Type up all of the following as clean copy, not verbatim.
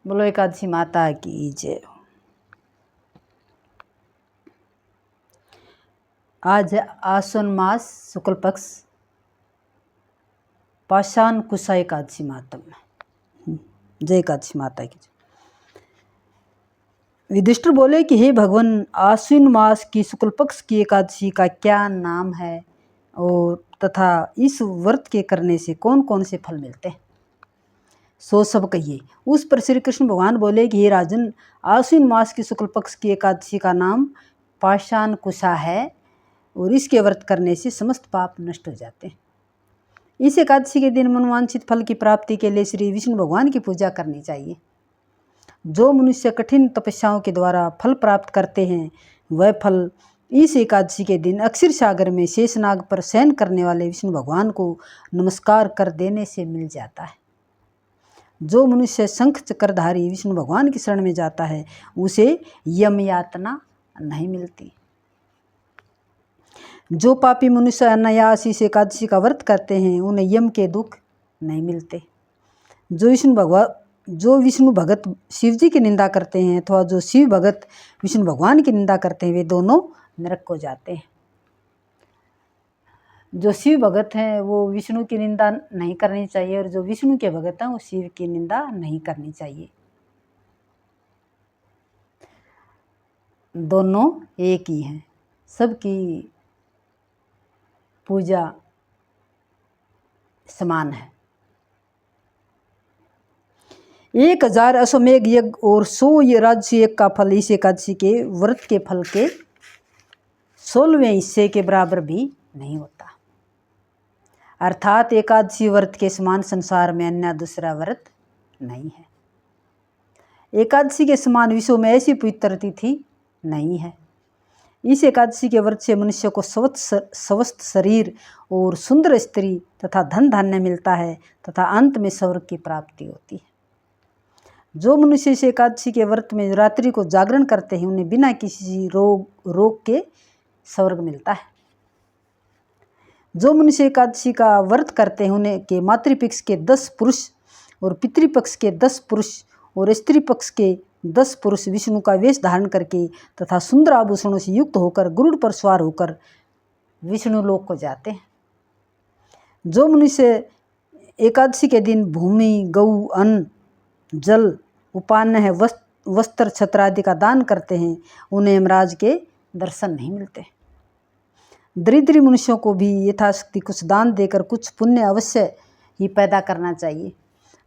बोलो एकादशी माता की जय। आज है आश्विन मास शुक्ल पक्ष पाषाण कुशा एकादशी मातम। जय एकादशी माता की जय। युधिष्ठिर बोले कि हे भगवान, आश्विन मास की शुक्ल पक्ष की एकादशी का क्या नाम है और तथा इस व्रत के करने से कौन कौन से फल मिलते हैं, सो सब कहिए। उस पर श्री कृष्ण भगवान बोले कि हे राजन, आश्विन मास की शुक्ल पक्ष की एकादशी का नाम पाषाण कुशा है और इसके व्रत करने से समस्त पाप नष्ट हो जाते हैं। इस एकादशी के दिन मनोवांछित फल की प्राप्ति के लिए श्री विष्णु भगवान की पूजा करनी चाहिए। जो मनुष्य कठिन तपस्याओं के द्वारा फल प्राप्त करते हैं वह फल इस एकादशी के दिन अक्षीर सागर में शेषनाग पर शयन करने वाले विष्णु भगवान को नमस्कार कर देने से मिल जाता है। जो मनुष्य शंख चक्रधारी विष्णु भगवान की शरण में जाता है उसे यम यातना नहीं मिलती। जो पापी मनुष्य अनायास इस एकादशी का व्रत करते हैं उन्हें यम के दुख नहीं मिलते। जो विष्णु भगत शिव जी की निंदा करते हैं अथवा जो शिव भगत विष्णु भगवान की निंदा करते हैं वे दोनों नरक को जाते हैं। जो शिव भगत हैं वो विष्णु की निंदा नहीं करनी चाहिए और जो विष्णु के भगत हैं वो शिव की निंदा नहीं करनी चाहिए। दोनों एक ही हैं, सबकी पूजा समान है। 1000 अश्वमेघ यज्ञ और 100 राजसूय यज्ञ का फल इस एकादशी के व्रत के फल के 16वें हिस्से के बराबर भी नहीं होता। अर्थात एकादशी व्रत के समान संसार में अन्य दूसरा व्रत नहीं है। एकादशी के समान विश्व में ऐसी पवित्र तिथि नहीं है। इस एकादशी के व्रत से मनुष्य को स्वस्थ शरीर और सुंदर स्त्री तथा धन धान्य मिलता है तथा अंत में स्वर्ग की प्राप्ति होती है। जो मनुष्य इस एकादशी के व्रत में रात्रि को जागरण करते हैं उन्हें बिना किसी रोग के स्वर्ग मिलता है। जो मनुष्य एकादशी का व्रत करते हैं उन्हें के मातृपक्ष के 10 पुरुष और पितृपक्ष के 10 पुरुष और स्त्री पक्ष के 10 पुरुष विष्णु का वेश धारण करके तथा सुंदर आभूषणों से युक्त होकर गरुड़ पर सवार होकर विष्णु लोक को जाते हैं। जो मनुष्य एकादशी के दिन भूमि, गऊ, अन्न, जल, उपान्न है, वस्त्र, छत्र आदि का दान करते हैं उन्हें यमराज के दर्शन नहीं मिलते। दरिद्री मनुष्यों को भी यथाशक्ति कुछ दान देकर कुछ पुण्य अवश्य ही पैदा करना चाहिए।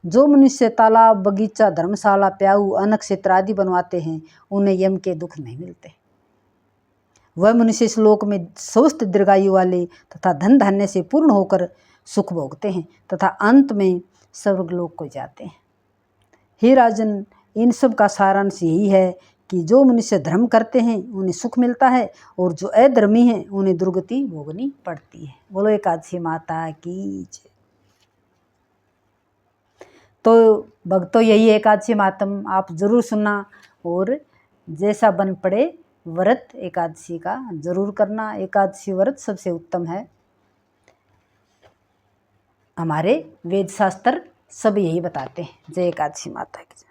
जो मनुष्य तालाब, बगीचा, धर्मशाला, प्याऊ, अन्न क्षेत्र आदि बनवाते हैं उन्हें यम के दुख नहीं मिलते। वह मनुष्य इस लोक में स्वस्थ दीर्घायु वाले तथा धन धान्य से पूर्ण होकर सुख भोगते हैं तथा अंत में स्वर्गलोक को जाते हैं। हे राजन, इन सब का सारांश यही है कि जो मनुष्य धर्म करते हैं उन्हें सुख मिलता है और जो अधर्मी हैं उन्हें दुर्गति भोगनी पड़ती है। बोलो एकादशी माता की जय। तो भक्तों, यही एकादशी मातम आप जरूर सुनना और जैसा बन पड़े व्रत एकादशी का जरूर करना। एकादशी व्रत सबसे उत्तम है। हमारे वेद शास्त्र सब यही बताते हैं। जय एकादशी माता की जय।